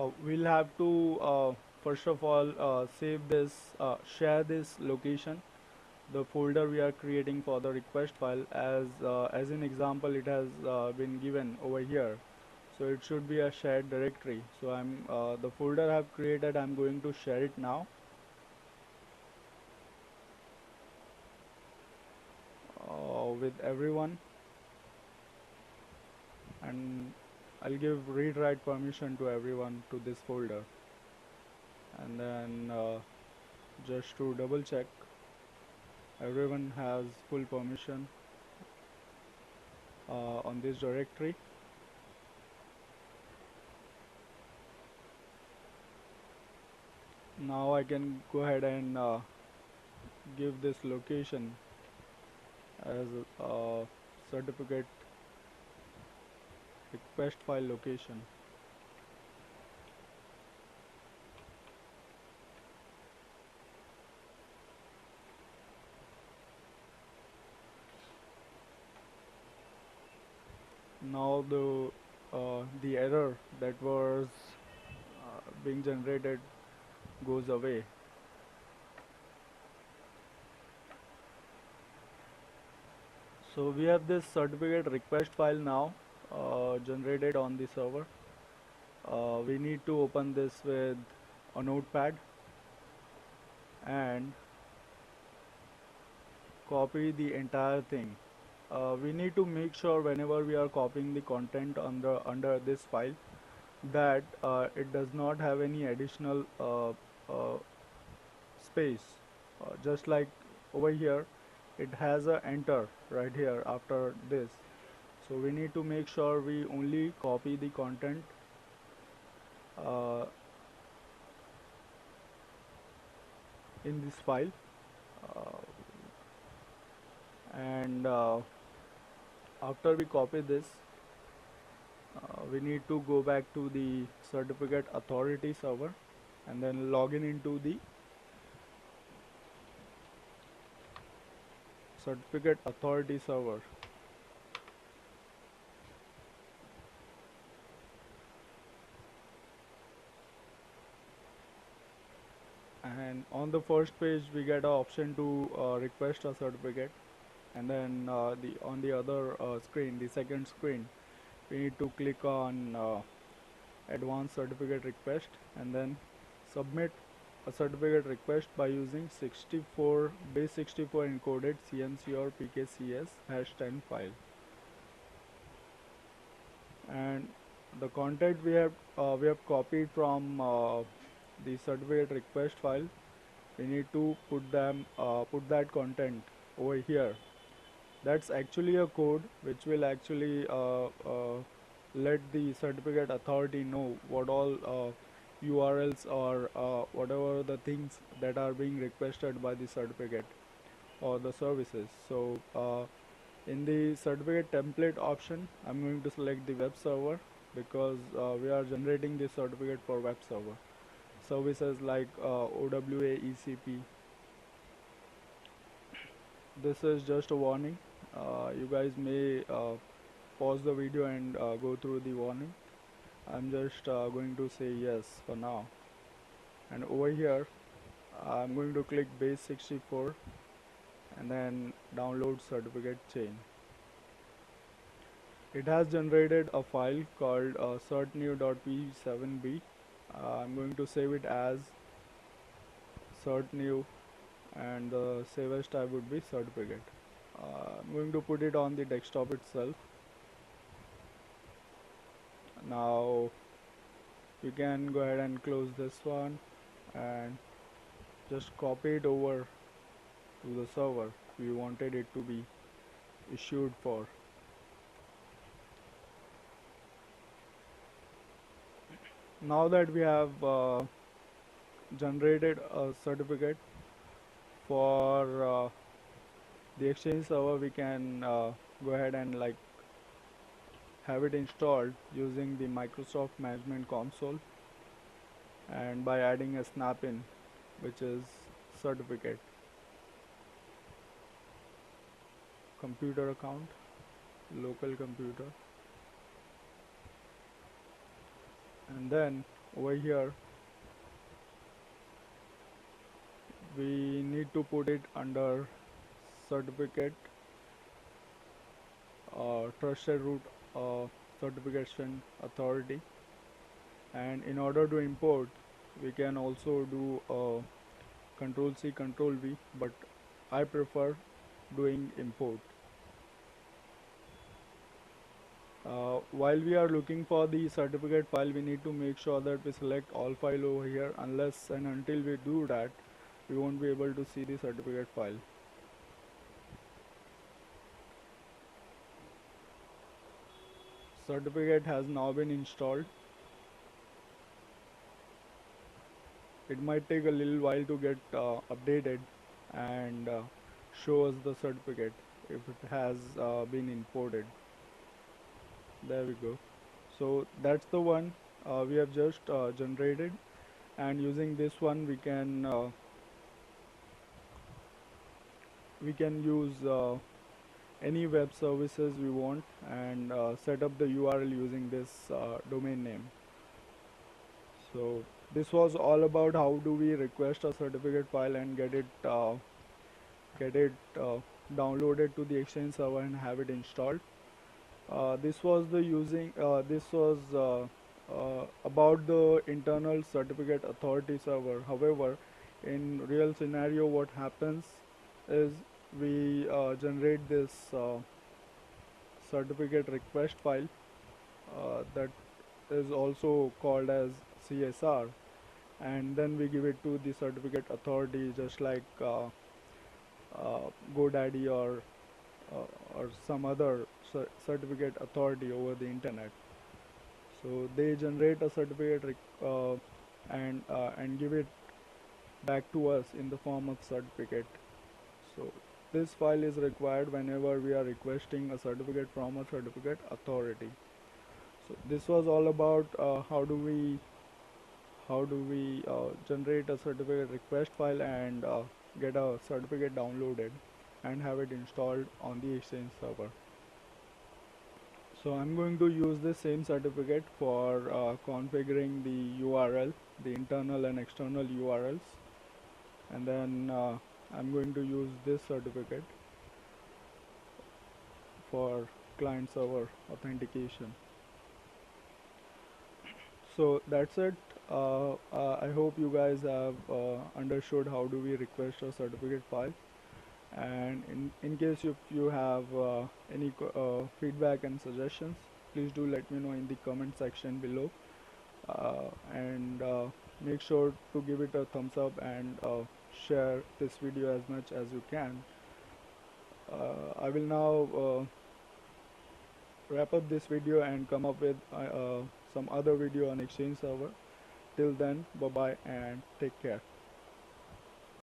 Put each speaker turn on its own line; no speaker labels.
We'll have to first of all save this, share this location, the folder we are creating for the request file. As an example, it has been given over here, so it should be a shared directory. So the folder I've created, I'm going to share it now with everyone, and I'll give read write permission to everyone to this folder, and then just to double check everyone has full permission on this directory. Now I can go ahead and give this location as a certificate request file location. Now the error that was being generated goes away. So we have this certificate request file now generated on the server. We need to open this with a notepad and copy the entire thing. We need to make sure whenever we are copying the content under this file that it does not have any additional space. Just like over here, it has a enter right here after this. So we need to make sure we only copy the content in this file, and after we copy this, we need to go back to the certificate authority server and then log in into the certificate authority server. And on the first page we get an option to request a certificate, and then on the other screen, the second screen, we need to click on advanced certificate request and then submit a certificate request by using base 64 encoded CMC or PKCS #10 file. And the content we have copied from the certificate request file, we need to put that content over here. That's actually a code which will actually let the certificate authority know what all URLs or whatever the things that are being requested by the certificate or the services. So in the certificate template option, I'm going to select the web server because we are generating this certificate for web server services like OWA ECP. This is just a warning. You guys may pause the video and go through the warning. I'm just going to say yes for now. And over here, I'm going to click base 64 and then download certificate chain. It has generated a file called certnew.p7b. I'm going to save it as certnew, and the save as type would be certificate. I'm going to put it on the desktop itself. Now you can go ahead and close this one and just copy it over to the server we wanted it to be issued for. Now that we have generated a certificate for the Exchange server, we can go ahead and have it installed using the Microsoft Management Console, and by adding a snap-in, which is certificate, computer account, local computer, and then over here we need to put it under certificate, trusted root certification authority. And in order to import, we can also do control C control V, but I prefer doing import. While we are looking for the certificate file, we need to make sure that we select all file over here. Unless and until we do that, we won't be able to see the certificate file. Certificate has now been installed. It might take a little while to get updated and show us the certificate if it has been imported. There we go. So that's the one we have just generated, and using this one we can use any web services we want and set up the URL using this domain name. So this was all about how do we request a certificate file and get it downloaded to the Exchange server and have it installed. This was about the internal certificate authority server. However, in real scenario, what happens is we generate this certificate request file that is also called as CSR, and then we give it to the certificate authority, just like GoDaddy or some other certificate authority over the internet. So they generate a certificate and give it back to us in the form of certificate. So this file is required whenever we are requesting a certificate from a certificate authority. So this was all about how do we generate a certificate request file and get a certificate downloaded and have it installed on the Exchange server. So I'm going to use the same certificate for configuring the URL, the internal and external URLs, and then I'm going to use this certificate for client server authentication. So that's it. I hope you guys have understood how do we request a certificate file, and in case if you have any feedback and suggestions, please do let me know in the comment section below, and make sure to give it a thumbs up and share this video as much as you can. I will now wrap up this video and come up with some other video on Exchange server. Till then, bye bye and take care.